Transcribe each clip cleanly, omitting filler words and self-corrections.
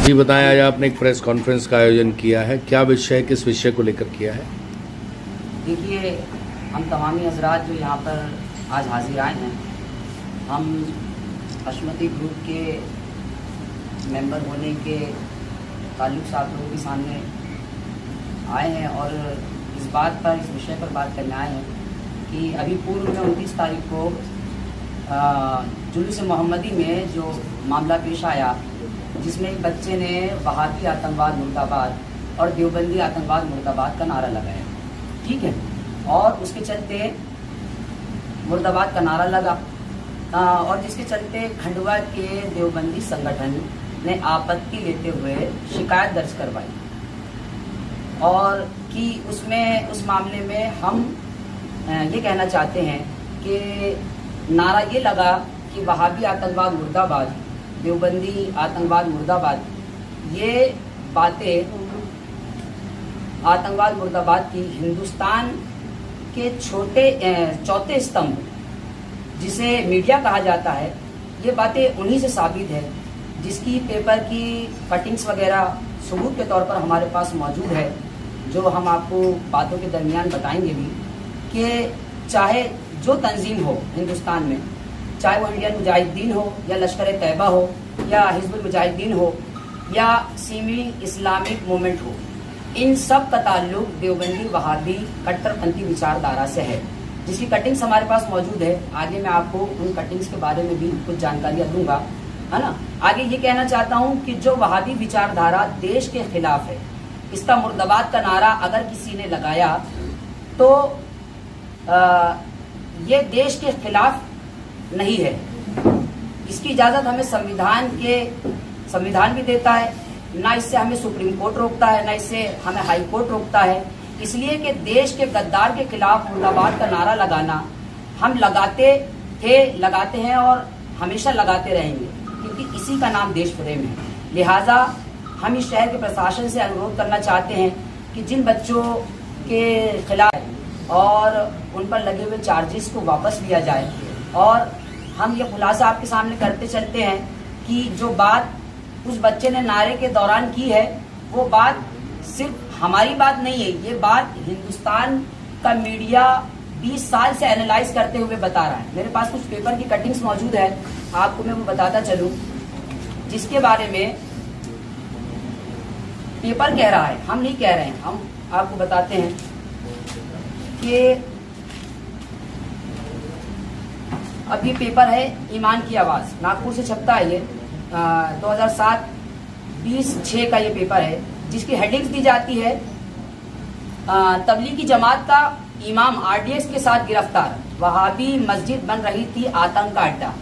जी बताएं, आज आपने एक प्रेस कॉन्फ्रेंस का आयोजन किया है, क्या विषय, किस विषय को लेकर किया है? देखिए, हम तमामी हजरात जो यहाँ पर आज हाजिर आए हैं, हम हशमती ग्रुप के मेंबर होने के ताल्लुक से आप लोगों के सामने आए हैं और इस बात पर, इस विषय पर बात करने आए हैं कि अभी पूर्व में 29 तारीख को जुलूस मोहम्मदी में जो मामला पेश आया, जिसमें एक बच्चे ने वहाबी आतंकवाद मुर्दाबाद और देवबंदी आतंकवाद मुर्दाबाद का नारा लगाया, ठीक है, और उसके चलते मुर्दाबाद का नारा लगा और जिसके चलते खंडवा के देवबंदी संगठन ने आपत्ति लेते हुए शिकायत दर्ज करवाई और कि उसमें, उस मामले में हम ये कहना चाहते हैं कि नारा ये लगा कि वहाबी आतंकवाद मुर्दाबाद, देवबंदी आतंकवाद मुर्दाबाद, ये बातें आतंकवाद मुर्दाबाद की हिंदुस्तान के चौथे स्तंभ जिसे मीडिया कहा जाता है, ये बातें उन्हीं से साबित है, जिसकी पेपर की कटिंग्स वगैरह सबूत के तौर पर हमारे पास मौजूद है, जो हम आपको बातों के दरमियान बताएंगे भी कि चाहे जो तंजीम हो हिंदुस्तान में, चाहे वो इंडियन मुजाहिदीन हो या लश्कर तैयबा हो या हिजबुल मुजाहिदीन हो या सीमी इस्लामिक मूवमेंट हो, इन सब का ताल्लुक देवबंदी वहाबी कट्टरपंथी विचारधारा से है, जिसकी कटिंग्स हमारे पास मौजूद है। आगे मैं आपको उन कटिंग्स के बारे में भी कुछ जानकारियां दूंगा, है ना। आगे ये कहना चाहता हूं कि जो वहाबी विचारधारा देश के खिलाफ है, इसका मुर्दाबाद का नारा अगर किसी ने लगाया तो ये देश के खिलाफ नहीं है। इसकी इजाजत हमें संविधान भी देता है, ना इससे हमें सुप्रीम कोर्ट रोकता है, ना इससे हमें हाई कोर्ट रोकता है। इसलिए कि देश के गद्दार के खिलाफ मुर्दाबाद का नारा लगाना हम लगाते थे, लगाते हैं और हमेशा लगाते रहेंगे, क्योंकि इसी का नाम देश प्रेम है। लिहाजा हम इस शहर के प्रशासन से अनुरोध करना चाहते हैं कि जिन बच्चों के खिलाफ और उन पर लगे हुए चार्जेस को वापस लिया जाए, और हम ये खुलासा आपके सामने करते चलते हैं कि जो बात उस बच्चे ने नारे के दौरान की है, वो बात सिर्फ हमारी बात नहीं है, ये बात हिंदुस्तान का मीडिया 20 साल से एनालाइज करते हुए बता रहा है। मेरे पास कुछ पेपर की कटिंग्स मौजूद है, आपको मैं वो बताता चलूं, जिसके बारे में पेपर कह रहा है, हम नहीं कह रहे हैं, हम आपको बताते हैं कि अब ये पेपर है ईमान की आवाज़, नागपुर से छपता है, ये 2007 20/6 का ये पेपर है, जिसकी हेडिंग्स दी जाती है तबलीगी जमात का इमाम आरडीएक्स के साथ गिरफ्तार, वहाबी मस्जिद बन रही थी आतंक का अड्डा।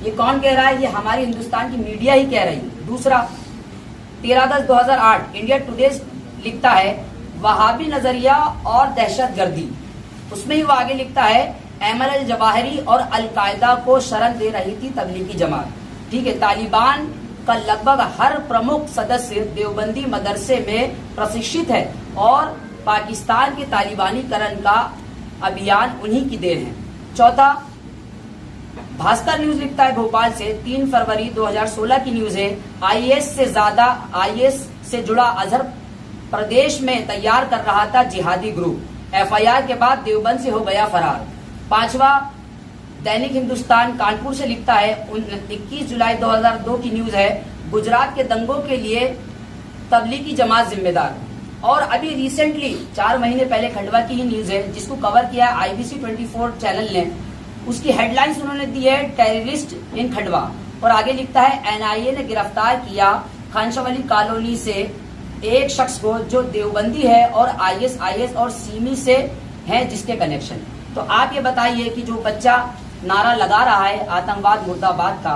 ये कौन कह रहा है? ये हमारी हिंदुस्तान की मीडिया ही कह रही है। दूसरा, 13/10/2008 इंडिया टुडे लिखता है वहाबी नजरिया और दहशतगर्दी, उसमें ही वो आगे लिखता है अहमद अल जवाहिरी और अलकायदा को शरण दे रही थी तबलीगी जमात, ठीक है। तालिबान का लगभग हर प्रमुख सदस्य देवबंदी मदरसे में प्रशिक्षित है और पाकिस्तान के तालिबानीकरण का अभियान उन्हीं की देन है। चौथा, भास्कर न्यूज लिखता है भोपाल से 3 फरवरी 2016 की न्यूज है, आईएस से जुड़ा अजहर प्रदेश में तैयार कर रहा था जिहादी ग्रुप, एफआईआर के बाद देवबंद से हो गया फरार। पांचवा, दैनिक हिंदुस्तान कानपुर से लिखता है 21 जुलाई 2002 की न्यूज है, गुजरात के दंगों के लिए तबलीगी जमात जिम्मेदार। और अभी रिसेंटली 4 महीने पहले खंडवा की ही न्यूज है, जिसको कवर किया IBC 24 चैनल ने, उसकी हेडलाइंस उन्होंने दी है टेररिस्ट इन खंडवा, और आगे लिखता है NIA ने गिरफ्तार किया खानशावली कॉलोनी से एक शख्स को जो देवबंदी है और ISIS और सीमी से है जिसके कनेक्शन। तो आप ये बताइए कि जो बच्चा नारा लगा रहा है आतंकवाद मुर्दाबाद का,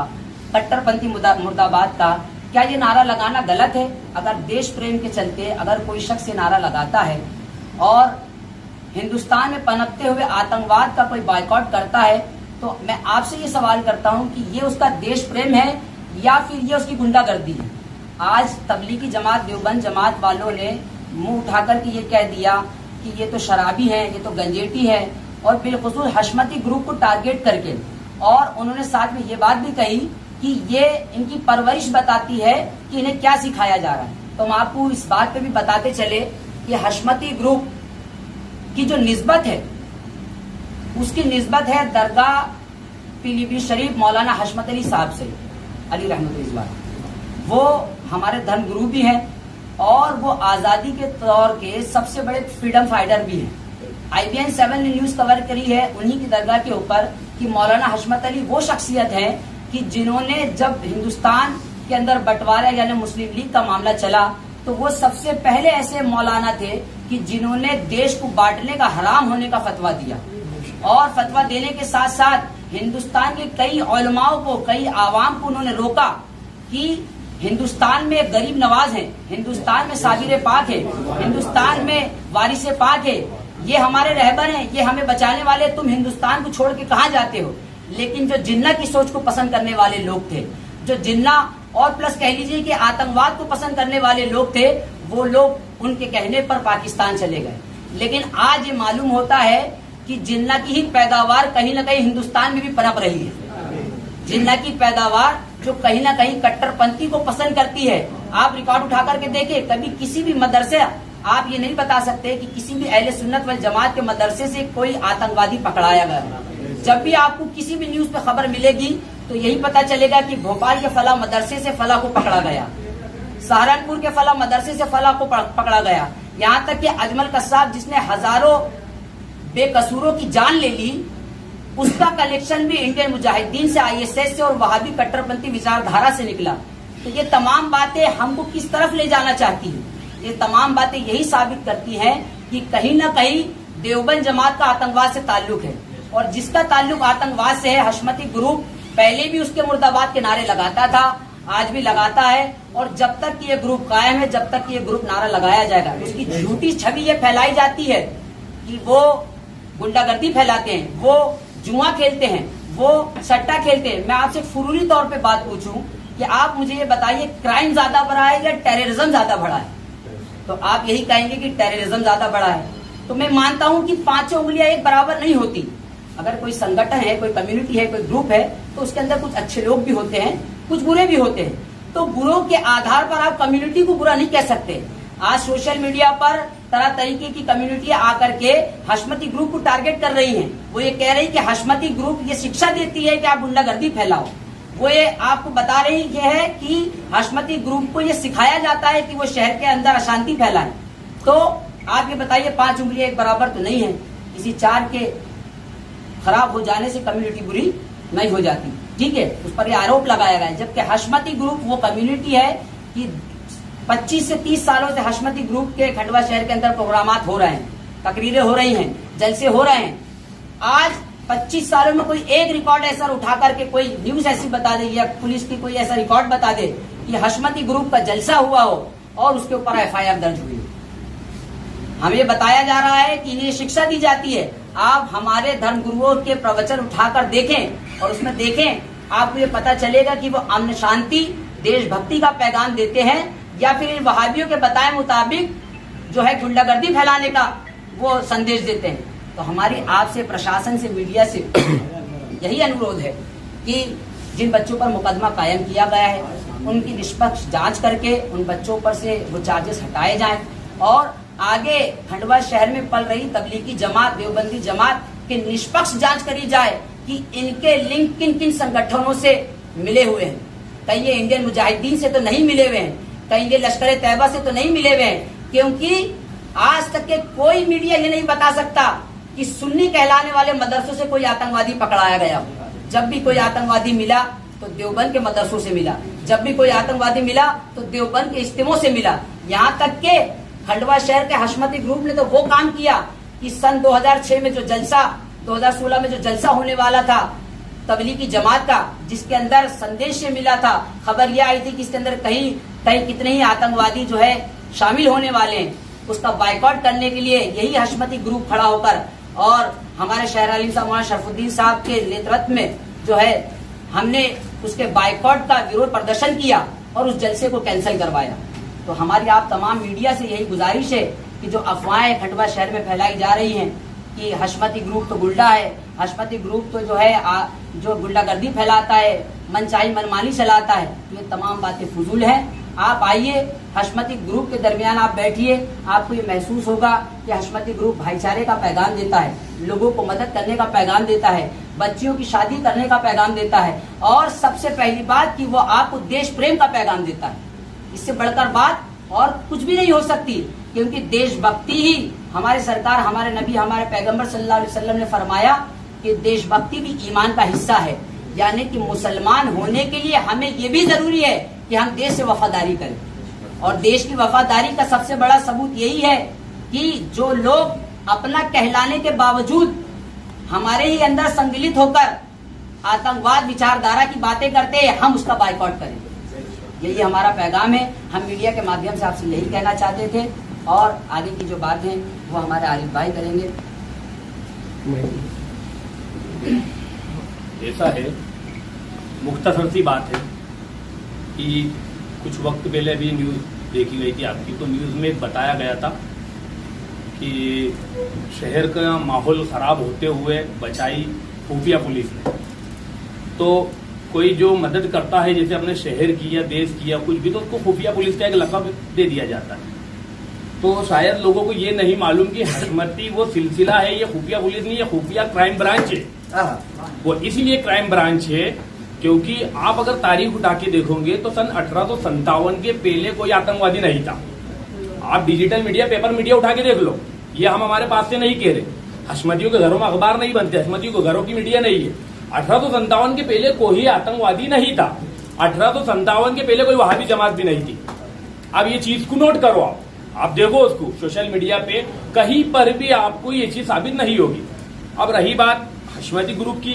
कट्टरपंथी मुर्दाबाद का, क्या ये नारा लगाना गलत है? अगर देश प्रेम के चलते अगर कोई शख्स ये नारा लगाता है और हिंदुस्तान में पनपते हुए आतंकवाद का कोई बायकॉट करता है, तो मैं आपसे ये सवाल करता हूं कि ये उसका देश प्रेम है या फिर ये उसकी गुंडागर्दी है? आज तबलीगी जमात, देवबंद जमात वालों ने मुंह उठाकर के ये कह दिया कि ये तो शराबी है, ये तो गंजेटी है, और बिलखुसूस हशमती ग्रुप को टारगेट करके, और उन्होंने साथ में ये बात भी कही कि ये इनकी परवरिश बताती है कि इन्हें क्या सिखाया जा रहा है। तो हम आपको इस बात पे भी बताते चले कि हशमती ग्रुप की जो निस्बत है उसकी निस्बत है दरगाह पीलीभीत शरीफ मौलाना हशमत अली साहब से, अली रहमतुल्लाह। वो हमारे धर्म गुरु भी हैं और वो आज़ादी के तौर के सबसे बड़े फ्रीडम फाइटर भी हैं। IBN 7 ने न्यूज कवर करी है उन्हीं की दरगाह के ऊपर कि मौलाना हशमत अली वो शख्सियत है कि जिन्होंने जब हिंदुस्तान के अंदर बंटवारा यानी मुस्लिम लीग का मामला चला तो वो सबसे पहले ऐसे मौलाना थे कि जिन्होंने देश को बांटने का हराम होने का फतवा दिया, और फतवा देने के साथ साथ हिंदुस्तान के कई उलमाओं को, कई आवाम को उन्होंने रोका कि हिंदुस्तान में गरीब नवाज है, हिंदुस्तान में साबिर पाक है, हिंदुस्तान में वारिस पाक है, ये हमारे रहबर हैं, ये हमें बचाने वाले, तुम हिंदुस्तान को छोड़ के कहाँ जाते हो। लेकिन जो जिन्ना की सोच को पसंद करने वाले लोग थे, जो जिन्ना और प्लस कह लीजिए कि आतंकवाद को पसंद करने वाले लोग थे, वो लोग उनके कहने पर पाकिस्तान चले गए। लेकिन आज ये मालूम होता है कि जिन्ना की ही पैदावार कहीं ना कहीं हिंदुस्तान में भी पनप रही है। जिन्ना की पैदावार जो कहीं ना कहीं कट्टरपंथी को पसंद करती है। आप रिकॉर्ड उठा करके देखें, कभी किसी भी मदरसे आप ये नहीं बता सकते कि किसी भी अहले सुन्नत वल जमात के मदरसे से कोई आतंकवादी पकड़ाया गया। जब भी आपको किसी भी न्यूज पे खबर मिलेगी तो यही पता चलेगा कि भोपाल के फला मदरसे से फला को पकड़ा गया, सहारनपुर के फला मदरसे से फला को पकड़ा गया, यहाँ तक कि अजमल कसाब जिसने हजारों बेकसूरों की जान ले ली, उसका कलेक्शन भी इंडियन मुजाहिदीन से, ISS से और वहाबी कट्टरपंथी विचारधारा से निकला। तो ये तमाम बातें हमको किस तरफ ले जाना चाहती है? ये तमाम बातें यही साबित करती हैं कि कहीं ना कहीं देवबंद जमात का आतंकवाद से ताल्लुक है, और जिसका ताल्लुक आतंकवाद से है, हशमती ग्रुप पहले भी उसके मुर्दाबाद के नारे लगाता था, आज भी लगाता है, और जब तक ये ग्रुप कायम है, जब तक ये ग्रुप नारा लगाया जाएगा, उसकी झूठी छवि ये फैलाई जाती है कि वो गुंडागर्दी फैलाते हैं, वो जुआ खेलते हैं, वो सट्टा खेलते हैं। मैं आपसे फुरूरी तौर पे बात पूछूं कि आप मुझे ये बताइए, क्राइम ज्यादा बढ़ा है या टेररिज्म ज्यादा बढ़ा है? तो आप यही कहेंगे कि टेररिज्म ज्यादा बढ़ा है। तो मैं मानता हूं कि पांचों उंगलियां एक बराबर नहीं होती। अगर कोई संगठन है, कोई कम्युनिटी है, कोई ग्रुप है, तो उसके अंदर कुछ अच्छे लोग भी होते हैं, कुछ बुरे भी होते हैं। तो बुरों के आधार पर आप कम्युनिटी को बुरा नहीं कह सकते। आज सोशल मीडिया पर तरह तरीके की कम्युनिटी आकर के हशमती ग्रुप को टारगेट कर रही हैं। वो ये कह रही कि हशमती ग्रुप ये शिक्षा देती है कि आप गुंडागर्दी फैलाओ। वो ये आपको बता रही है कि हशमती ग्रुप को ये सिखाया जाता है कि वो शहर के अंदर अशांति फैलाए। तो आप ये बताइए, पांच उंगलियां एक बराबर तो नहीं है। किसी चार के खराब हो जाने से कम्युनिटी बुरी नहीं हो जाती, ठीक है? उस पर ये आरोप लगाया गया है। जबकि हशमती ग्रुप वो कम्युनिटी है कि 25 से 30 सालों से हशमती ग्रुप के खंडवा शहर के अंदर प्रोग्रामात हो रहे हैं, तकरीरें हो रही हैं, जलसे हो रहे हैं। आज 25 सालों में कोई एक रिकॉर्ड ऐसा उठा करके कोई न्यूज ऐसी बता दे या पुलिस की कोई ऐसा रिकॉर्ड बता दे कि हशमती ग्रुप का जलसा हुआ हो और उसके ऊपर FIR दर्ज हुई। हमें बताया जा रहा है कि इन्हें शिक्षा दी जाती है। आप हमारे धर्म गुरुओं के प्रवचन उठाकर देखें और उसमें देखें, आपको ये पता चलेगा कि वो अमन शांति देशभक्ति का पैगाम देते हैं या फिर इन वहाबियों के बताए मुताबिक जो है गुंडागर्दी फैलाने का वो संदेश देते हैं। तो हमारी आपसे, प्रशासन से, मीडिया से यही अनुरोध है कि जिन बच्चों पर मुकदमा कायम किया गया है उनकी निष्पक्ष जांच करके उन बच्चों पर से वो चार्जेस हटाए जाएं और आगे खंडवा शहर में पल रही तबलीगी जमात, देवबंदी जमात की निष्पक्ष जांच करी जाए कि इनके लिंक किन किन संगठनों से मिले हुए हैं। कहीं ये इंडियन मुजाहिदीन से तो नहीं मिले हुए हैं, कहीं ये लश्कर तैयबा से तो नहीं मिले हुए हैं, क्योंकि आज तक के कोई मीडिया ये नहीं बता सकता कि सुन्नी कहलाने वाले मदरसों से कोई आतंकवादी पकड़ाया गया। जब भी कोई आतंकवादी मिला तो देवबंद के मदरसों से मिला, जब भी कोई आतंकवादी मिला तो देवबंद के इज्तिमों से मिला। यहाँ तक के खंडवा शहर के हशमती ग्रुप ने तो वो काम किया कि सन 2006 में जो जलसा, 2016 में जो जलसा होने वाला था तबलीगी जमात का, जिसके अंदर संदेश मिला था, खबर यह आई थी कि इसके अंदर कहीं कहीं कितने ही आतंकवादी जो है शामिल होने वाले हैं, उसका बाइकआउट करने के लिए यही हशमती ग्रुप खड़ा होकर और हमारे शहर आलिम साहब मौलाना शरफुद्दीन साहब के नेतृत्व में जो है हमने उसके बाइकआउट का विरोध प्रदर्शन किया और उस जलसे को कैंसिल करवाया। तो हमारी आप तमाम मीडिया से यही गुजारिश है कि जो अफवाहें खंडवा शहर में फैलाई जा रही हैं कि हशमती ग्रुप तो गुंडा है, हशमती ग्रुप तो जो है जो गुंडागर्दी फैलाता है, मनचाही मनमानी चलाता है, ये तमाम बातें फजूल हैं। आप आइए, हशमती ग्रुप के दरमियान आप बैठिए, आपको ये महसूस होगा कि हशमती ग्रुप भाईचारे का पैगाम देता है, लोगों को मदद करने का पैगाम देता है, बच्चियों की शादी करने का पैगाम देता है, और सबसे पहली बात कि वो आपको देश प्रेम का पैगाम देता है। इससे बढ़कर बात और कुछ भी नहीं हो सकती, क्योंकि देशभक्ति ही हमारे सरकार, हमारे नबी, हमारे पैगंबर सल्लल्लाहु अलैहि वसल्लम ने फरमाया कि देशभक्ति भी ईमान का हिस्सा है। यानी कि मुसलमान होने के लिए हमें ये भी जरूरी है कि हम देश से वफादारी करें, और देश की वफादारी का सबसे बड़ा सबूत यही है कि जो लोग अपना कहलाने के बावजूद हमारे ही अंदर संगलित होकर आतंकवाद विचारधारा की बातें करते हैं, हम उसका बाइकआउट करें। यही हमारा पैगाम है। हम मीडिया के माध्यम से आपसे यही कहना चाहते थे, और आगे की जो बात है वो हमारे आरिफ भाई करेंगे। ऐसा है, मुख्तसर सी बात है कि कुछ वक्त पहले भी न्यूज़ देखी गई थी आपकी, तो न्यूज़ में बताया गया था कि शहर का माहौल ख़राब होते हुए बचाई खुफिया पुलिस ने। तो कोई जो मदद करता है, जैसे अपने शहर की या देश की या कुछ भी, तो उसको खुफिया पुलिस का एक लक़ब दे दिया जाता है। तो शायद लोगों को ये नहीं मालूम कि हशमती वो सिलसिला है, ये खुफिया पुलिस नहीं, ये खुफिया क्राइम ब्रांच है। वो इसीलिए क्राइम ब्रांच है क्योंकि आप अगर तारीख उठा के देखोगे तो सन 1857 के पहले कोई आतंकवादी नहीं था। आप डिजिटल मीडिया, पेपर मीडिया उठा के देख लो, ये हम हमारे पास से नहीं कह रहे। हशमतियों के घरों में अखबार नहीं बनते, हशमतियों के घरों की मीडिया नहीं है। 1857 के पहले कोई आतंकवादी नहीं था। 1857 के पहले कोई वहाबी जमात भी नहीं थी। अब ये चीज को नोट करो, आप देखो उसको सोशल मीडिया पे, कहीं पर भी आपको ये चीज साबित नहीं होगी। अब रही बात हशमती ग्रुप की,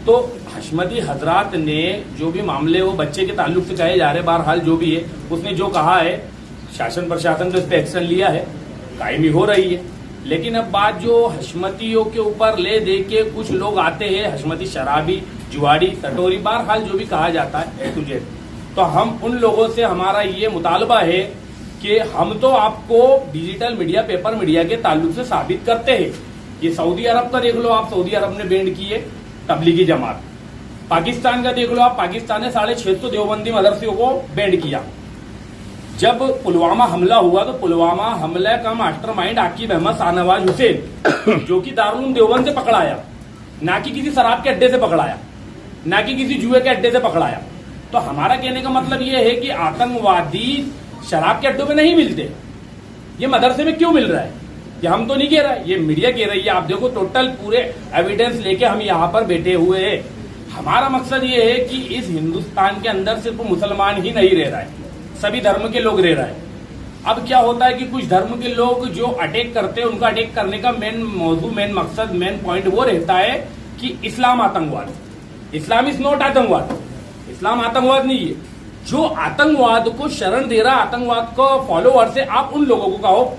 तो हशमती हजरात ने जो भी मामले वो बच्चे के ताल्लुक से कहे जा रहे, बहरहाल जो भी है उसने जो कहा है, शासन प्रशासन तो इस पर एक्शन लिया है, कायमी हो रही है। लेकिन अब बात जो हशमतियों के ऊपर ले दे के कुछ लोग आते हैं, हशमती शराबी, जुआड़ी, सटोरी, बहरहाल जो भी कहा जाता है तुझे, तो हम उन लोगों से हमारा ये मुतालबा है कि हम तो आपको डिजिटल मीडिया, पेपर मीडिया के ताल्लुक से साबित करते हैं। ये सऊदी अरब का देख लो आप, सऊदी अरब ने बैंड की है तबलीगी जमात। पाकिस्तान का देख लो आप, पाकिस्तान ने 650 देवबंदी मदरसियों को बैंड किया। जब पुलवामा हमला हुआ तो पुलवामा हमले का मास्टरमाइंड आकिब अहमद शाहनवाज हुसैन, जो कि दारुल उलूम देवबंद से पकड़ाया, ना कि किसी शराब के अड्डे से पकड़ाया, ना कि किसी जुए के अड्डे से पकड़ाया। तो हमारा कहने का मतलब ये है कि आतंकवादी शराब के अड्डों में नहीं मिलते, ये मदरसे में क्यों मिल रहा है, ये हम तो नहीं कह रहे, ये मीडिया कह रही है। आप देखो टोटल पूरे एविडेंस लेके हम यहाँ पर बैठे हुए हैं। हमारा मकसद ये है कि इस हिंदुस्तान के अंदर सिर्फ मुसलमान ही नहीं रह रहा है, सभी धर्म के लोग रह रहे हैं। अब क्या होता है कि कुछ धर्म के लोग जो अटैक करते हैं, उनका अटैक करने का मेन मौजू, मेन मकसद, मेन पॉइंट वो रहता है कि इस्लाम आतंकवाद। इस्लाम इज नॉट आतंकवाद, इस्लाम आतंकवाद नहीं है। जो आतंकवाद को शरण दे रहा, आतंकवाद को फॉलोअर से, आप उन लोगों को कहो।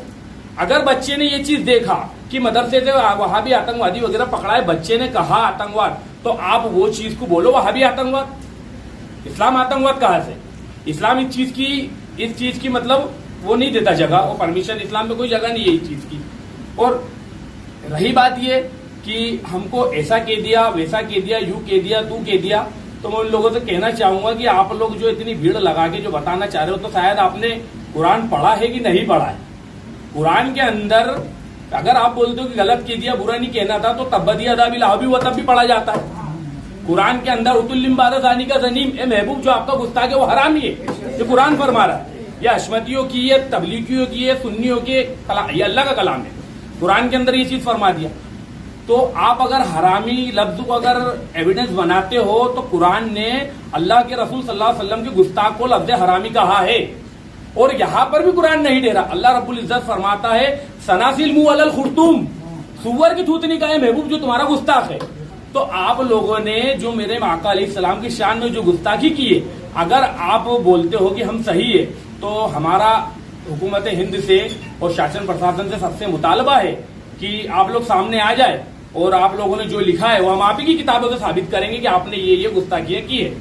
अगर बच्चे ने ये चीज देखा कि मदरसे से वहां भी आतंकवादी वगैरह पकड़ा है, बच्चे ने कहा आतंकवाद, तो आप वो चीज को बोलो वहां भी आतंकवाद। इस्लाम आतंकवाद कहां से? इस्लाम इस चीज की मतलब वो नहीं देता जगह, वो परमिशन, इस्लाम में कोई जगह नहीं है इस चीज की। और रही बात ये कि हमको ऐसा कह दिया, वैसा कह दिया, यूं कह दिया, तू कह दिया, तो मैं उन लोगों से कहना चाहूंगा कि आप लोग जो इतनी भीड़ लगा के जो बताना चाह रहे हो, तो शायद आपने कुरान पढ़ा है कि नहीं पढ़ा है। कुरान के अंदर अगर आप बोलते हो कि गलत कह दिया, बुरा नहीं कहना था, तो तब्बदी अदाबी लाहबी हुआ तब भी पढ़ा जाता है। कुरान के अंदर उतुल्लिम बारसानी का जनीम, ए महबूब जो आपका गुस्ताख है वो हरामी है, ये कुरान फरमा रहा है। ये अशमतियों की, ये तबलीगियों की, ये सुन्नियों के कलाम, ये अल्लाह का कलाम है। कुरान के अंदर ये चीज फरमा दिया। तो आप अगर हरामी लफ्ज को अगर एविडेंस बनाते हो, तो कुरान ने अल्लाह के रसूल सल्लल्लाहु अलैहि वसल्लम के गुस्ताख को लफ्ज हरामी कहा है। और यहां पर भी कुरान नहीं दे रहा। अल्लाह रब्बुल इज्जत फरमाता है, सनासिल मुंह अलल खुर्तुम, सुअर की थूथनी का है महबूब जो तुम्हारा गुस्ताख है। तो आप लोगों ने जो मेरे आका अलैहिस्सलाम की शान में जो गुस्ताखी की है, अगर आप बोलते हो कि हम सही है, तो हमारा हुकूमत हिंद से और शासन प्रशासन से सबसे मुतालबा है कि आप लोग सामने आ जाए और आप लोगों ने जो लिखा है वो हम आप ही की किताबों से साबित करेंगे कि आपने ये गुस्ताखियां की है।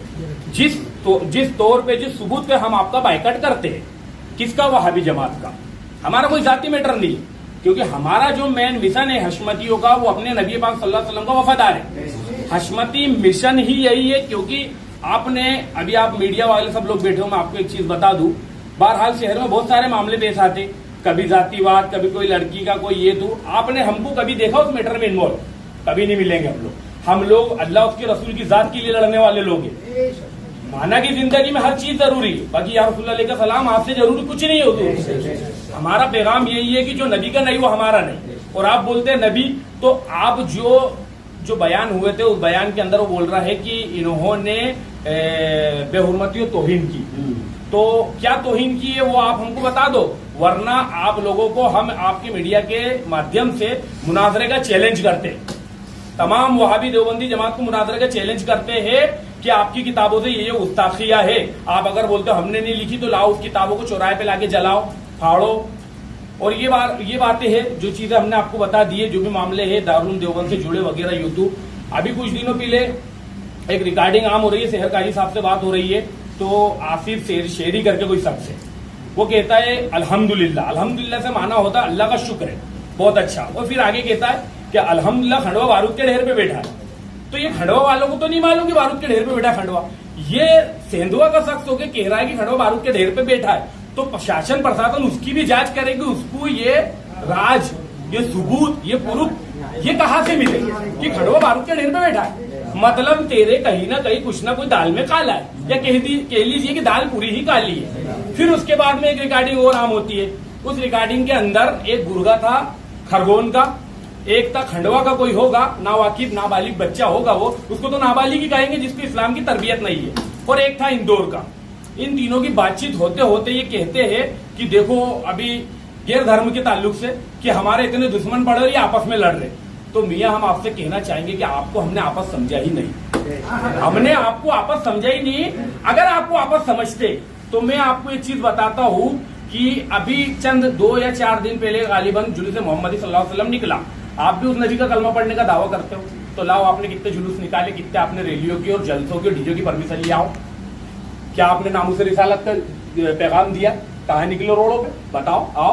जिस तौर पे, जिस सबूत पे हम आपका बाइकआउट करते हैं, किसका? वहाबी जमात का। हमारा कोई जाति मैटर नहीं है, क्योंकि हमारा जो मेन मिशन है हशमतियों का, वो अपने नबी पाक सल्लल्लाहु अलैहि वसल्लम का वफादार है। हशमती मिशन ही यही है, क्योंकि आपने अभी आप मीडिया वाले सब लोग बैठे हो, मैं आपको एक चीज बता दूं, बहरहाल शहर में बहुत सारे मामले पेश आते, कभी जातिवाद, कभी कोई लड़की का कोई ये, तो आपने हमको कभी देखा उस मैटर में इन्वॉल्व? कभी नहीं मिलेंगे हम लोग अल्लाह उसके रसूल की जात के लिए लड़ने वाले लोग हैं। माना कि जिंदगी में हर चीज जरूरी है, बाकी या रसूलुल्लाह अलैहि सलाम आपसे जरूरी कुछ नहीं होती। हमारा पैगाम यही है कि जो नबी का नहीं वो हमारा नहीं। और आप बोलते हैं नबी, तो आप जो बयान हुए थे उस बयान के अंदर वो बोल रहा है कि इन्होंने बेहुरमती और तौहीन की, तो क्या तौहीन की है वो आप हमको बता दो, वरना आप लोगों को हम आपके मीडिया के माध्यम से मुनाजरे का चैलेंज करते हैं। तमाम वहाबी देवबंदी जमात को मुनाजरे का चैलेंज करते हैं कि आपकी किताबों से ये गुस्ताखिया है। आप अगर बोलते हो हमने नहीं लिखी तो लाओ उस किताबों को चौराहे पे लाके जलाओ, फाड़ो। और ये बातें हैं जो चीजें हमने आपको बता दी है, जो भी मामले हैं दारुल देवबंद से जुड़े वगैरह यूट्यूब। अभी कुछ दिनों पहले एक रिकॉर्डिंग आम हो रही है, शहर काजी साहब से बात हो रही है, तो आसिफ शेरी करके कोई शख्स है, वो कहता है अल्हम्दुलिल्लाह। अल्हम्दुलिल्लाह से माना होता है अल्लाह का शुक्र है, बहुत अच्छा। और फिर आगे कहता है कि अल्हम्दुलिल्लाह खंडवा बारूद के ढेर पे बैठा है। तो ये खंडवा वालों को तो नहीं मालूम कि बारूद के ढेर पे बैठा खंडवा, ये सेंधुआ का शख्स होकर कह रहा है कि खंडवा बारूद के ढेर पे बैठा है। तो प्रशासन प्रशासन उसकी भी जांच करेगी, उसको ये राज, ये सबूत, ये प्रूफ ये कहां से मिले कि खंडवा बारूद के ढेर पे बैठा है। मतलब तेरे कहीं ना कहीं कुछ ना कोई दाल में काला है, या कह लीजिए कि दाल पूरी ही काली है। फिर उसके बाद में एक रिकॉर्डिंग और आम होती है, उस रिकॉर्डिंग के अंदर एक गुर्गा था खरगोन का, एक था खंडवा का कोई होगा, नावाकिफ नाबालिग बच्चा होगा, वो उसको तो नाबालिग ही कहेंगे जिसको इस्लाम की तरबियत नहीं है, और एक था इंदौर का। इन तीनों की बातचीत होते होते ये कहते हैं कि देखो अभी गैर धर्म के ताल्लुक से कि हमारे इतने दुश्मन पड़े और ये आपस में लड़ रहे। तो मियाँ हम आपसे कहना चाहेंगे कि आपको हमने आपस समझा ही नहीं, हमने आपको आपस समझा ही नहीं। अगर आपको आपस समझते तो मैं आपको एक चीज बताता हूँ कि अभी चंद 2 या 4 दिन पहले गालिबन जुलूस मोहम्मदी सल्लल्लाहु अलैहि वसल्लम निकला। आप भी उस नबी का कलमा पढ़ने का दावा करते हो, तो लाओ आपने कितने जुलूस निकाले, कितने आपने रैलियों की और जलसों की और डीजे की परमिशन लिया हो? क्या आपने नामूस रिसालत का पैगाम दिया? कहाँ निकलो रोडों पे, बताओ आओ।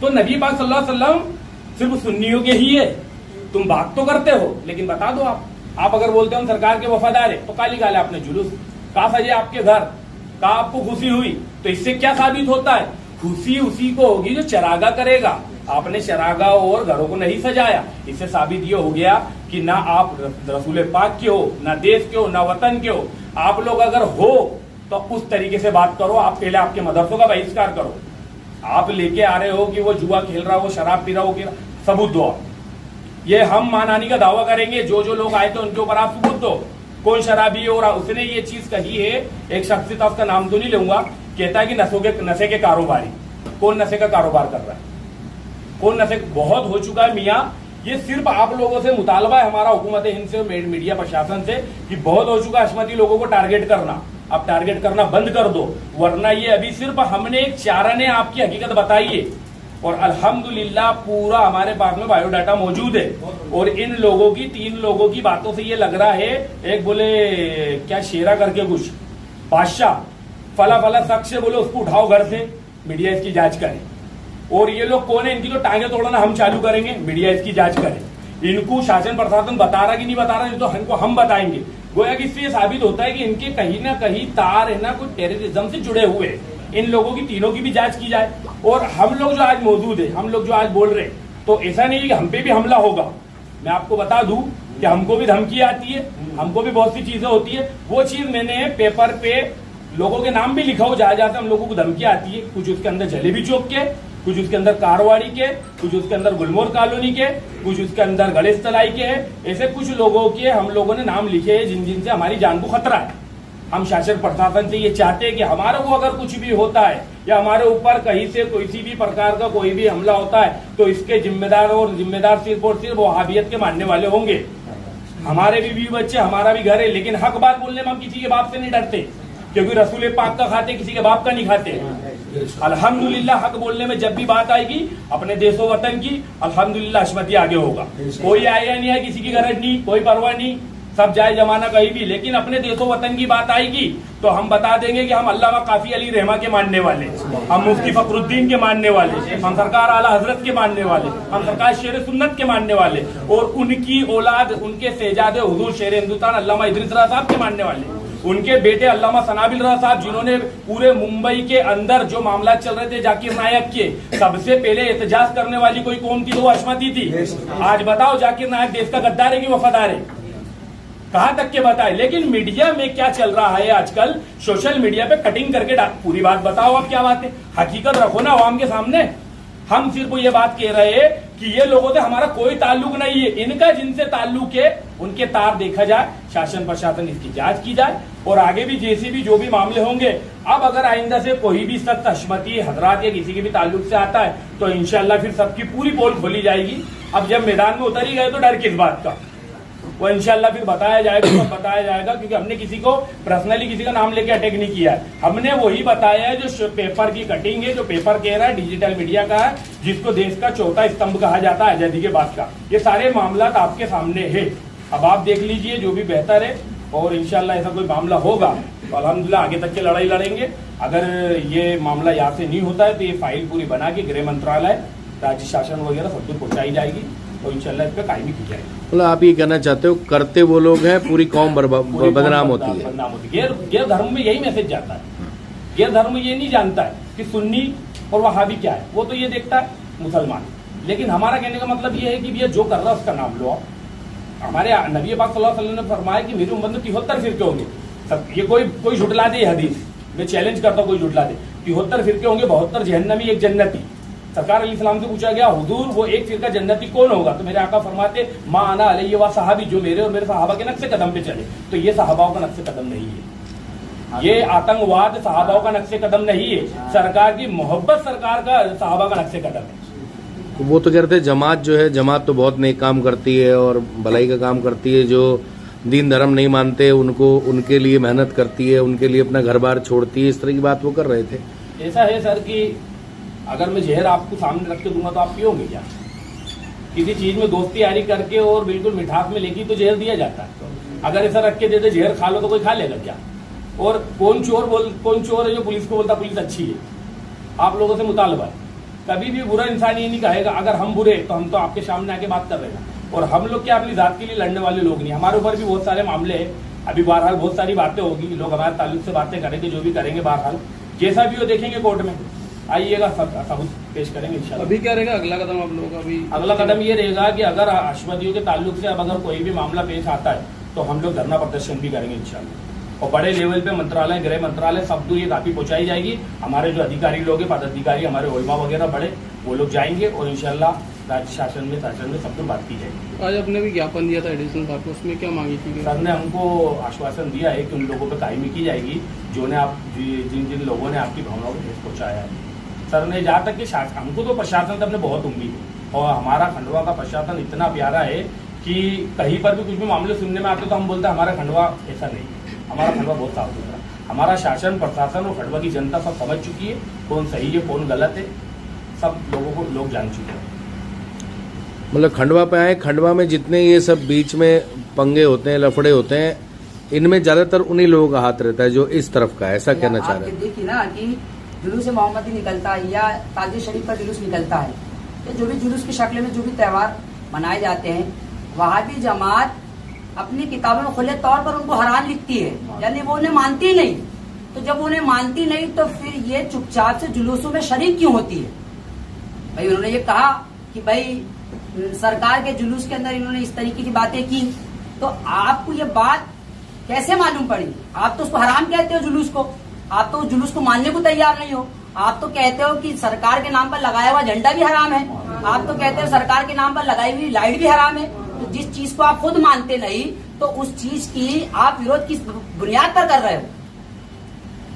तो नबी पाक सल्लल्लाहु अलैहि वसल्लम सिर्फ सुन्नियों के ही है, तुम बात तो करते हो लेकिन बता दो। आप अगर बोलते हो हम सरकार के वफादार है, तो काली गाले आपने जुलूस, कहा सजे आपके घर, कहा आपको खुशी हुई, तो इससे क्या साबित होता है? खुशी उसी को होगी जो चरागा करेगा। आपने चरागा और घरों को नहीं सजाया, इससे साबित ये हो गया कि ना आप रसूल पाक के हो, ना देश के हो, ना वतन के हो। आप लोग अगर हो तो उस तरीके से बात करो। आप पहले आपके मदरसों का बहिष्कार करो। आप लेके आ रहे हो कि वो जुआ खेल रहा हो, शराब पी रहा हो, सबूत दो। ये हम मानानी का दावा करेंगे, जो लोग आए थे उनके ऊपर आप सबूत दो कौन शराबी है। और उसने ये चीज कही है, एक शख्स था, उसका नाम तो नहीं लूंगा, कहता है कि नशे के कारोबारी। कौन नशे का कारोबार कर रहा है? कौन नशे? बहुत हो चुका है मियाँ। ये सिर्फ आप लोगों से मुतालबा है हमारा, हुकूमत हिंद से, मीडिया प्रशासन से, कि बहुत हो चुका है हशमती लोगों को टारगेट करना। अब टारगेट करना बंद कर दो, वरना ये अभी सिर्फ हमने एक चारा ने आपकी हकीकत बताई है। और अल्हम्दुलिल्लाह पूरा हमारे पास में बायोडाटा मौजूद है। और इन लोगों की 3 लोगों की बातों से ये लग रहा है, एक बोले क्या शेरा करके कुछ बादशाह, फला फला शख्स बोले उसको उठाओ घर से, मीडिया इसकी जांच करे। और ये लोग कौन है? इनकी तो टांगे तोड़ना हम चालू करेंगे, मीडिया इसकी जांच करे। इनको शासन प्रशासन बता रहा कि नहीं बता रहा, तो हमको हम बताएंगे। गोया कि इससे साबित होता है कि इनके कहीं ना कहीं तार है ना कोई टेररिज्म से जुड़े हुए। इन लोगों की तीनों की भी जांच की जाए। और हम लोग जो आज मौजूद है, हम लोग जो आज बोल रहे हैं, तो ऐसा नहीं कि हम पे भी हमला होगा। मैं आपको बता दूं कि हमको भी धमकी आती है, हमको भी बहुत सी चीजें होती है। वो चीज मैंने पेपर पे लोगों के नाम भी लिखा हो, जहां जहां से हम लोगों को धमकी आती है। कुछ उसके अंदर जलेबी चौक के, कुछ उसके अंदर कारवाड़ी के, कुछ उसके अंदर गुलमोर कॉलोनी के, कुछ उसके अंदर गणेश तलाई के हैं। ऐसे कुछ लोगों के हम लोगों ने नाम लिखे हैं जिनसे हमारी जान को खतरा है। हम शासन प्रशासन से ये चाहते हैं कि हमारे को अगर कुछ भी होता है या हमारे ऊपर कहीं से किसी भी प्रकार का कोई भी हमला होता है, तो इसके जिम्मेदार सिर्फ और सिर्फ वहाबियत के मानने वाले होंगे। हमारे भी बच्चे, हमारा भी घर है, लेकिन हक बात बोलने में हम किसी के बाप से नहीं डरते, क्योंकि रसूल पाक का खाते, किसी के बाप का नहीं खाते। अल्हम्दुलिल्लाह हक बोलने में जब भी बात आएगी अपने देशों वतन की, अल्हम्दुलिल्लाह हशमती आगे होगा। कोई आएगा नहीं है, किसी की गरज नहीं, कोई परवाह नहीं। सब जाए जमाना कहीं भी, लेकिन अपने देशो वतन की बात आएगी तो हम बता देंगे कि हम अल्लामा काफी अली रहमा के मानने वाले, हम मुफ्ती फखरुद्दीन के मानने वाले, हम सरकार आला हजरत के मानने वाले, हम सरकार शेर सुन्नत के मानने वाले, और उनकी औलाद उनके शहजादे हुजूर शेर हिंदुस्तान अल्लामा इदरीस रज़ा साहब के मानने वाले, उनके बेटे अल्लामा सनाबिल रज़ा साहब जिन्होंने पूरे मुंबई के अंदर जो मामला चल रहे थे जाकिर नायक के, सबसे पहले एहतजाज करने वाली कोई कौम थी तो वो अशमती थी। आज बताओ जाकिर नायक देश का गद्दार है कि वफादार है? कहां तक के बताए। लेकिन मीडिया में क्या चल रहा है आजकल, सोशल मीडिया पे कटिंग करके पूरी बात बताओ। अब क्या बात है, हकीकत रखो ना अवाम के सामने। हम सिर्फ ये बात कह रहे हैं कि ये लोगों से हमारा कोई ताल्लुक नहीं है, इनका जिनसे ताल्लुक है उनके तार देखा जाए, शासन प्रशासन इसकी जांच की जाए, और आगे भी जैसे भी जो भी मामले होंगे, अब अगर आइंदा से कोई भी शख्स अशमती हजरात या किसी के भी ताल्लुक से आता है तो इंशाल्लाह फिर सबकी पूरी पोल खोली जाएगी। अब जब मैदान में उतर ही गए तो डर किस बात का, वो इंशाल्लाह फिर बताया जाएगा, सब बताया जाएगा, क्योंकि हमने किसी को पर्सनली किसी का नाम लेके अटैक नहीं किया है। हमने वही बताया है जो पेपर की कटिंग है, जो पेपर कह रहा है डिजिटल मीडिया का है, जिसको देश का चौथा स्तंभ कहा जाता है आजादी के बाद का। ये सारे मामला आपके सामने है, अब आप देख लीजिए जो भी बेहतर है, और इंशाल्लाह ऐसा कोई मामला होगा तो अल्हम्दुलिल्लाह आगे तक की लड़ाई लड़ेंगे। अगर ये मामला यहाँ से नहीं होता है तो ये फाइल पूरी बना के गृह मंत्रालय, राज्य शासन वगैरह सब कुछ पहुंचाई जाएगी और इंशाल्लाह इस पर कायमी की जाएगी। मतलब आप ये कहना चाहते हो करते वो लोग हैं, पूरी कौम बदनाम होती है। गैर धर्म में यही मैसेज जाता है। गैर धर्म ये नहीं जानता है कि सुन्नी और वहाबी क्या है, वो तो ये देखता है मुसलमान। लेकिन हमारा कहने का मतलब ये है कि भैया जो कर रहा है उसका नाम लो आप। हमारे नबी पाक सल्लल्लाहु अलैहि वसल्लम ने फरमाया कि मेरी उम्मत में 73 फिरके होंगे। सब ये कोई झुटला दे हदीस, मैं चैलेंज करता हूँ कोई झुटला दे। 73 फिरके होंगे, 72 जहन्नमी, एक जन्नती। सरकार अलैहिस्सलाम से पूछा गया हुजूर वो एक फिरका जन्नती कौन होगा, तो मेरे आका फरमाते मा आना अलैहि व सहाबी, जो मेरे और मेरे सहाबा के नक्शे कदम पे चले। तो ये सहाबाओं का नक्शे कदम नहीं है, ये आतंकवाद सहाबाओं का नक्शे कदम नहीं है, सरकार की मोहब्बत सरकार का सहाबा का नक्शे कदम है। वो तो कहते हैं जमात जो है, जमात तो बहुत नेक काम करती है और भलाई का काम करती है, जो दीन धर्म नहीं मानते उनको उनके लिए मेहनत करती है, उनके लिए अपना घर बार छोड़ती है, इस तरह की बात वो कर रहे थे। ऐसा है सर कि अगर मैं जहर आपको सामने रख के दूंगा तो आप पियोगे क्या? किसी चीज में दोस्ती यारी करके और बिल्कुल मिठास में लेके तो जहर दिया जाता है। अगर ऐसा रख के देते जहर खा लो तो कोई खा लेगा क्या? और कौन चोर है जो पुलिस को बोलता पुलिस अच्छी है? आप लोगों से मुतालबा है, कभी भी बुरा इंसान ये नहीं कहेगा अगर हम बुरे तो हम तो आपके सामने आके बात कर रहे हैं। और हम लोग क्या अपनी जात के लिए लड़ने वाले लोग नहीं, हमारे ऊपर भी बहुत सारे मामले हैं। अभी बहरहाल बहुत सारी बातें होगी, लोग हमारे ताल्लुक से बातें करेंगे, जो भी करेंगे बहरहाल जैसा भी हो देखेंगे कोर्ट में, आइएगा सबूत पेश करेंगे इंशाल्लाह। अभी क्या रहेगा अगला कदम आप लोगों का? अभी अगला कदम ये रहेगा कि अगर अशमतियों के ताल्लुक से अब अगर कोई भी मामला पेश आता है तो हम लोग धरना प्रदर्शन भी करेंगे इंशाल्लाह, और बड़े लेवल पे मंत्रालय, गृह मंत्रालय सब दूर ये काफी पहुंचाई जाएगी। हमारे जो अधिकारी लोग हैं, पदाधिकारी, हमारे उलमा वगैरह बड़े, वो लोग जाएंगे और इंशाल्लाह राज्य शासन में सब कुछ बात की जाएगी। आज आपने भी ज्ञापन दिया था एडिशनल साहब को, उसमें क्या मांगी थी? सर ने हमको आश्वासन दिया है कि उन लोगों पर कायमी की जाएगी जिन जिन लोगों ने आपकी भावनाओं को ठेस पहुंचाया है। सर ने जहाँ तक कि हमको तो प्रशासन से अपने बहुत उम्मीद है, और हमारा खंडवा का प्रशासन इतना प्यारा है कि कहीं पर भी कुछ भी मामले सुनने में आते तो हम बोलते हैं हमारा खंडवा ऐसा नहीं है, हमारा खंडवा बहुत साफ सुथरा। हमारा शासन प्रशासन और खंडवा की जनता सब समझ चुकी है कौन सही है कौन गलत है, सब लोगों को लोग जान चुके हैं। मतलब खंडवा पे आए, खंडवा में जितने ये सब बीच में पंगे होते हैं, लफड़े होते हैं, इनमें ज्यादातर उन्हीं लोगों का हाथ रहता है जो इस तरफ का है, ऐसा कहना चाह रहे हैं। देखिए ना कि जुलूस मोहम्मदी निकलता है या ताजिया शरीफ का जुलूस निकलता है, तो जो भी जुलूस की शक्ल में जो भी त्यौहार मनाए जाते हैं, वहाबी जमात अपनी किताबों में खुले तौर पर उनको हराम लिखती है, यानी वो उन्हें मानती नहीं। तो जब उन्हें मानती नहीं तो फिर ये चुपचाप से जुलूसों में शरीक क्यों होती है? भाई उन्होंने ये कहा कि भाई सरकार के जुलूस के अंदर इन्होंने इस तरीके की बातें की, तो आपको ये बात कैसे मालूम पड़ी? आप तो उसको हराम कहते हो जुलूस को, आप तो जुलूस को मानने को तैयार नहीं हो। आप तो कहते हो कि सरकार के नाम पर लगाया हुआ झंडा भी हराम है, आप तो कहते हो सरकार के नाम पर लगाई हुई लाइट भी हराम है। तो जिस चीज को आप खुद मानते नहीं तो उस चीज की आप विरोध किस बुनियाद पर कर रहे हो?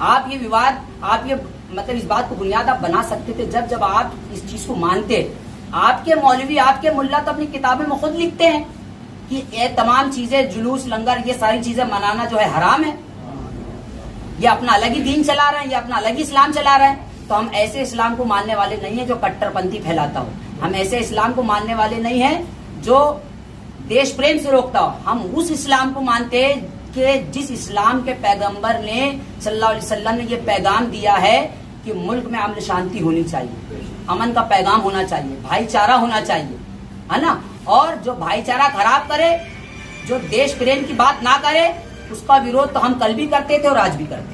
आप ये विवाद, आप ये मतलब इस बात को बुनियाद आप बना सकते थे जब आप इस चीज को मानते। आपके मौलवी, आपके मुल्ला तो अपनी किताबें में खुद लिखते हैं कि ये तमाम चीजें, जुलूस, लंगर, ये सारी चीजें मनाना जो है हराम है, ये अपना अलग ही दीन चला रहे हैं, ये अपना अलग ही इस्लाम चला रहे हैं। तो हम ऐसे इस्लाम को मानने वाले नहीं है जो कट्टरपंथी फैलाता हो, हम ऐसे इस्लाम को मानने वाले नहीं है जो देश प्रेम से रोकता हो। हम उस इस्लाम को मानते हैं कि जिस इस्लाम के पैगंबर ने सल्लल्लाहु अलैहि वसल्लम ने ये पैगाम दिया है कि मुल्क में अमन शांति होनी चाहिए, अमन का पैगाम होना चाहिए, भाईचारा होना चाहिए, है ना। और जो भाईचारा खराब करे, जो देश प्रेम की बात ना करे, उसका विरोध तो हम कल भी करते थे और आज भी करते हैं।